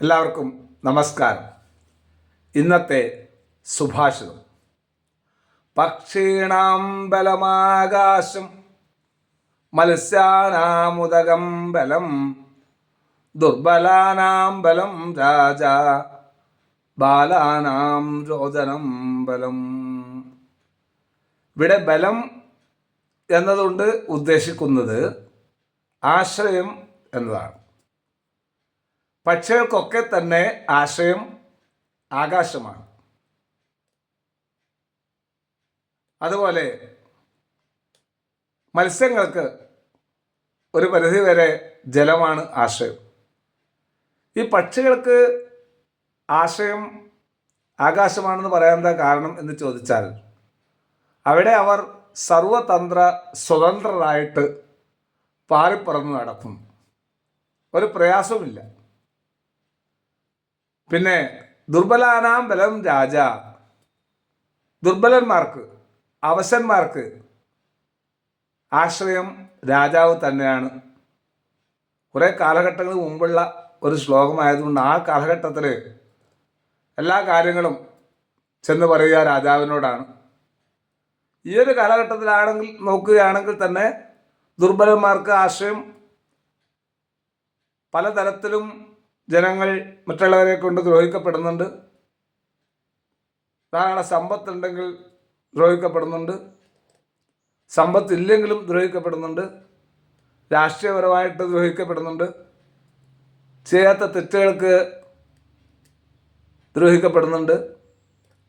എല്ലാവർക്കും നമസ്കാരം. ഇന്നത്തെ സുഭാഷിതം: പക്ഷീണാം ബലമാകാശം, മത്സ്യാനാമുദകം ബലം, ദുർബലാനാം ബലം രാജാ, ബാലാനാം രോദനം ബലം. ഇവിടെ ബലം എന്നതുകൊണ്ട് ഉദ്ദേശിക്കുന്നത് ആശ്രയം എന്നതാണ്. പക്ഷികൾക്കൊക്കെ തന്നെ ആശ്രയം ആകാശമാണ്. അതുപോലെ മത്സ്യങ്ങൾക്ക് ഒരു പരിധിവരെ ജലമാണ് ആശ്രയം. ഈ പക്ഷികൾക്ക് ആശ്രയം ആകാശമാണെന്ന് പറയാൻ കാരണം എന്ന് ചോദിച്ചാൽ, അവിടെ അവർ സർവതന്ത്ര സ്വതന്ത്രരായിട്ട് പാറിപ്പറന്ന് നടക്കുന്നു. ഒരു പ്രയാസമില്ല. പിന്നെ ദുർബലാനാം ബലം രാജ, ദുർബലന്മാർക്ക്, അവശന്മാർക്ക് ആശ്രയം രാജാവ് തന്നെയാണ്. കുറേ കാലഘട്ടങ്ങൾ മുമ്പുള്ള ഒരു ശ്ലോകമായതുകൊണ്ട് ആ കാലഘട്ടത്തിൽ എല്ലാ കാര്യങ്ങളും ചെന്ന് പറയുക രാജാവിനോടാണ്. ഈ ഒരു കാലഘട്ടത്തിലാണെങ്കിൽ നോക്കുകയാണെങ്കിൽ തന്നെ ദുർബലന്മാർക്ക് ആശ്രയം പലതരത്തിലും ജനങ്ങൾ മറ്റുള്ളവരെ കൊണ്ട് ദ്രോഹിക്കപ്പെടുന്നുണ്ട്. ധാരാളം സമ്പത്തുണ്ടെങ്കിൽ ദ്രോഹിക്കപ്പെടുന്നുണ്ട്, സമ്പത്തില്ലെങ്കിലും ദ്രോഹിക്കപ്പെടുന്നുണ്ട്, രാഷ്ട്രീയപരമായിട്ട് ദ്രോഹിക്കപ്പെടുന്നുണ്ട്, ചെയ്യാത്ത തെറ്റുകൾക്ക് ദ്രോഹിക്കപ്പെടുന്നുണ്ട്.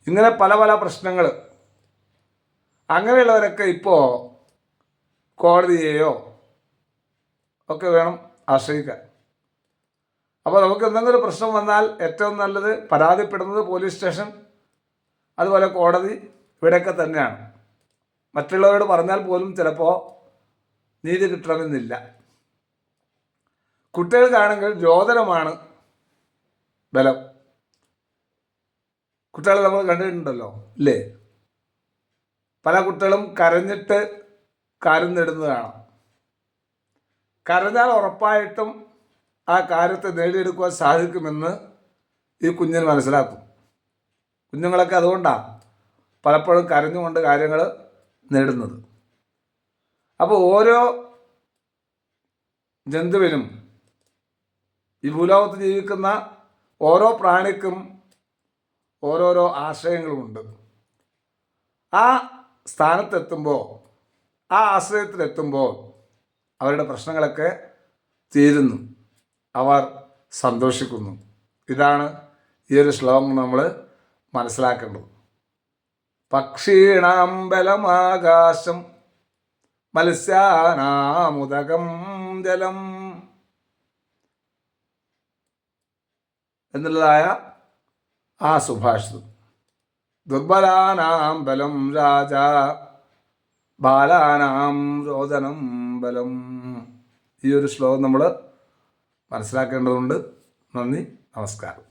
ഇങ്ങനെ പല പല പ്രശ്നങ്ങൾ. അങ്ങനെയുള്ളവരൊക്കെ ഇപ്പോൾ കോടതിയെയോ ഒക്കെ വേണം ആശ്രയിക്കാൻ. അപ്പോൾ നമുക്ക് എന്തെങ്കിലും പ്രശ്നം വന്നാൽ ഏറ്റവും നല്ലത് പരാതിപ്പെടുന്നത് പോലീസ് സ്റ്റേഷൻ, അതുപോലെ കോടതി, ഇവിടെയൊക്കെ തന്നെയാണ്. മറ്റുള്ളവരോട് പറഞ്ഞാൽ പോലും ചിലപ്പോൾ നീതി കിട്ടണമെന്നില്ല. കുട്ടികൾക്കാണെങ്കിൽ രോദനമാണ് ബലം. കുട്ടികളെ നമ്മൾ കണ്ടിട്ടുണ്ടല്ലോ, ഇല്ലേ? പല കുട്ടികളും കരഞ്ഞിട്ട് കാര്യം നേടുന്നത് കാണാം. കരഞ്ഞാൽ ഉറപ്പായിട്ടും ആ കാര്യത്തെ നേടിയെടുക്കുവാൻ സാധിക്കുമെന്ന് ഈ കുഞ്ഞിന് മനസ്സിലാക്കും. കുഞ്ഞുങ്ങളൊക്കെ അതുകൊണ്ടാണ് പലപ്പോഴും കരഞ്ഞുകൊണ്ട് കാര്യങ്ങൾ നേടുന്നത്. അപ്പോൾ ഓരോ ജന്തുവിനും, ഈ ഭൂലോകത്ത് ജീവിക്കുന്ന ഓരോ പ്രാണിക്കും ഓരോരോ ആശ്രയങ്ങളുമുണ്ട്. ആ സ്ഥാനത്തെത്തുമ്പോൾ, ആ ആശ്രയത്തിലെത്തുമ്പോൾ അവരുടെ പ്രശ്നങ്ങളൊക്കെ തീരുന്നു, അവർ സന്തോഷിക്കുന്നു. ഇതാണ് ഈ ഒരു ശ്ലോകം നമ്മൾ മനസ്സിലാക്കേണ്ടത്. പക്ഷീണാം ബലമാകാശം, മത്സ്യാനാമുദകം ജലം എന്നുള്ളതായ ആ സുഭാഷിതം. ദുർബലാനാം ബലം രാജ, ബാലാനാം രോദനം ബലം. ഈ ഒരു ശ്ലോകം നമ്മൾ മനസ്സിലാക്കേണ്ടതുണ്ട്. നന്ദി, നമസ്കാരം.